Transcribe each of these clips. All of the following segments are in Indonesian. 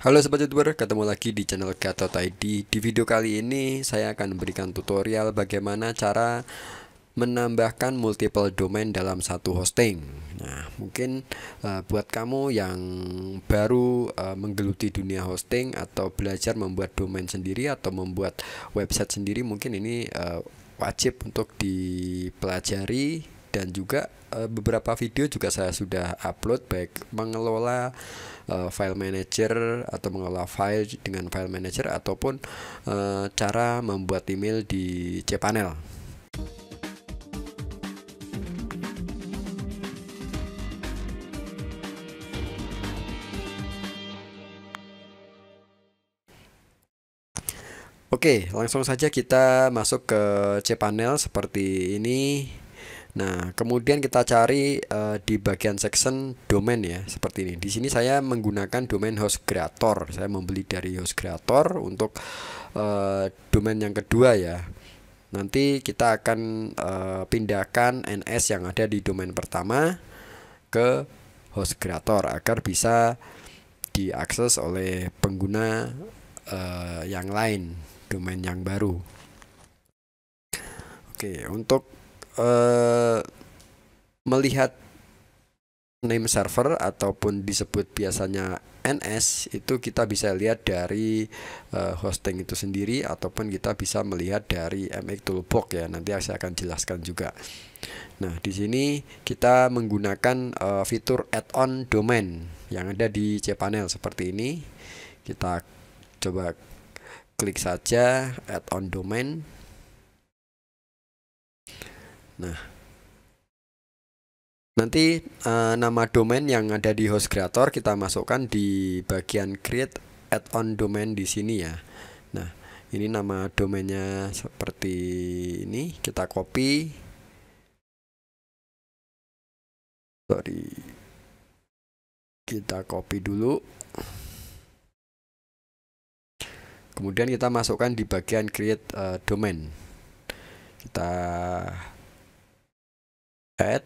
Halo Sobat YouTuber, ketemu lagi di channel Gatot.id. Di video kali ini saya akan memberikan tutorial bagaimana cara menambahkan multiple domain dalam satu hosting. Nah, mungkin buat kamu yang baru menggeluti dunia hosting atau belajar membuat domain sendiri atau membuat website sendiri, mungkin ini wajib untuk dipelajari. Dan juga beberapa video juga saya sudah upload, baik mengelola file manager atau mengelola file dengan file manager ataupun cara membuat email di cPanel. Oke, langsung saja kita masuk ke cPanel seperti ini. Nah, kemudian kita cari di bagian section domain ya, seperti ini. Di sini saya menggunakan domain HostCreator. Saya membeli dari HostCreator untuk domain yang kedua ya. Nanti kita akan pindahkan NS yang ada di domain pertama ke HostCreator agar bisa diakses oleh pengguna yang lain, domain yang baru. Oke, untuk melihat name server ataupun disebut biasanya NS, itu kita bisa lihat dari hosting itu sendiri ataupun kita bisa melihat dari MX Toolbox ya. Nanti saya akan jelaskan juga. Nah, di sini kita menggunakan fitur add-on domain yang ada di cPanel seperti ini. Kita coba klik saja add-on domain. Nah, nanti nama domain yang ada di HostCreator kita masukkan di bagian create add-on domain di sini ya. Nah, ini nama domainnya seperti ini. Kita copy. Kita copy dulu. Kemudian kita masukkan di bagian create domain. Kita add.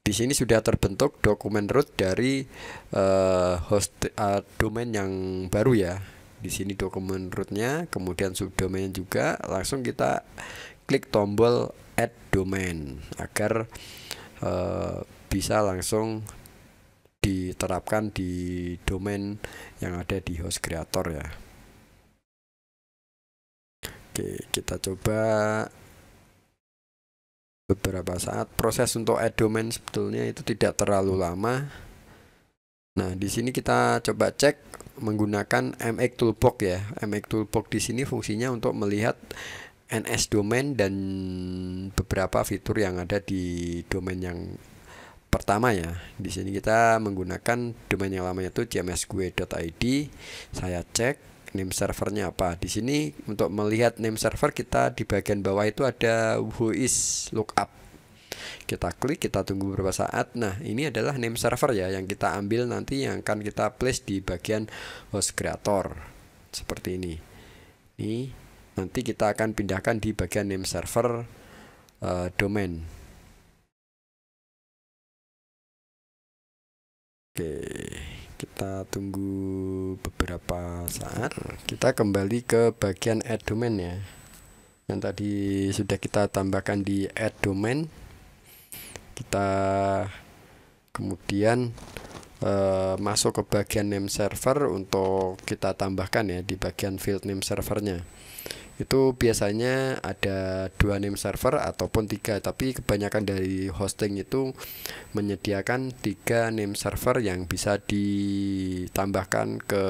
Di sini sudah terbentuk dokumen root dari domain yang baru ya. Di sini dokumen rootnya, kemudian subdomain juga. Langsung kita klik tombol add domain agar bisa langsung diterapkan di domain yang ada di HostCreator ya. Oke, kita coba beberapa saat. Proses untuk add domain sebetulnya itu tidak terlalu lama. Nah, di sini kita coba cek menggunakan MX Toolbox ya. MX Toolbox di sini fungsinya untuk melihat NS domain dan beberapa fitur yang ada di domain yang pertama ya. Di sini kita menggunakan domain yang lamanya itu cmsgue.id. Saya cek name servernya apa. Di sini untuk melihat name server kita di bagian bawah itu ada whois lookup. Kita klik, kita tunggu beberapa saat. Nah, ini adalah name server ya yang kita ambil nanti, yang akan kita place di bagian HostCreator seperti ini. Ini nanti kita akan pindahkan di bagian name server domain. Oke, kita tunggu beberapa saat. Kita kembali ke bagian add domain ya, yang tadi sudah kita tambahkan di add domain. Kita kemudian masuk ke bagian name server untuk kita tambahkan ya di bagian field name servernya. Itu biasanya ada 2 name server ataupun 3, tapi kebanyakan dari hosting itu menyediakan 3 name server yang bisa ditambahkan ke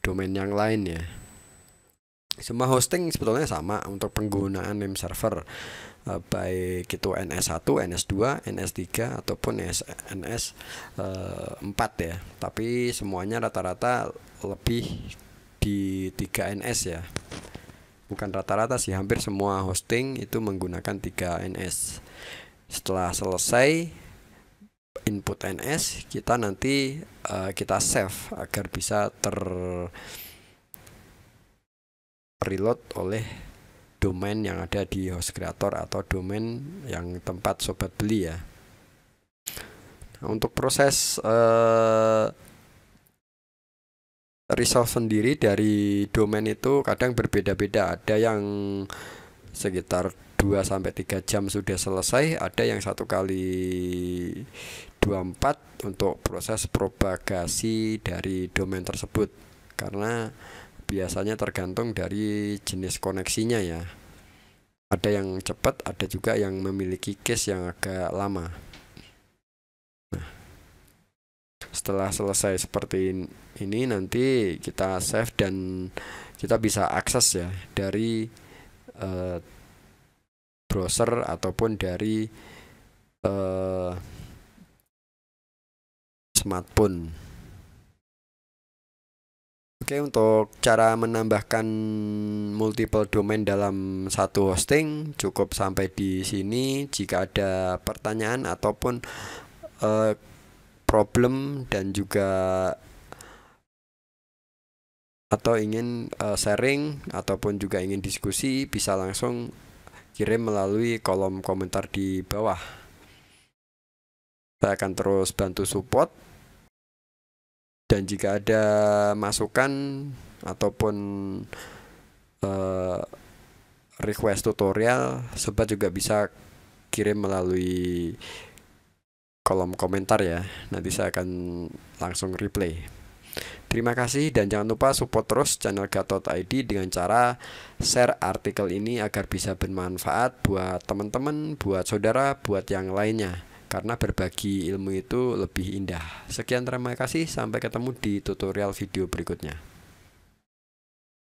domain yang lain ya. Semua hosting sebetulnya sama untuk penggunaan name server, baik itu NS1, NS2, NS3 ataupun NS4 ya. Tapi semuanya rata-rata lebih di 3 NS ya. Bukan rata-rata sih, hampir semua hosting itu menggunakan 3 NS. Setelah selesai input NS, kita nanti kita save agar bisa reload oleh domain yang ada di HostCreator atau domain yang tempat sobat beli ya. Nah, untuk proses resolve sendiri dari domain itu kadang berbeda-beda. Ada yang sekitar 2 sampai 3 jam sudah selesai, ada yang 1 kali 24 untuk proses propagasi dari domain tersebut, karena biasanya tergantung dari jenis koneksinya ya. Ada yang cepat, ada juga yang memiliki case yang agak lama. Nah, setelah selesai seperti ini nanti kita save dan kita bisa akses ya dari browser ataupun dari smartphone. Oke, untuk cara menambahkan multiple domain dalam satu hosting cukup sampai di sini. Jika ada pertanyaan ataupun problem dan juga atau ingin sharing ataupun juga ingin diskusi, bisa langsung kirim melalui kolom komentar di bawah. Saya akan terus bantu support. Dan jika ada masukan ataupun request tutorial, sobat juga bisa kirim melalui kolom komentar ya. Nanti saya akan langsung reply. Terima kasih dan jangan lupa support terus channel Gatot.id dengan cara share artikel ini agar bisa bermanfaat buat teman-teman, buat saudara, buat yang lainnya. Karena berbagi ilmu itu lebih indah. Sekian, terima kasih. Sampai ketemu di tutorial video berikutnya.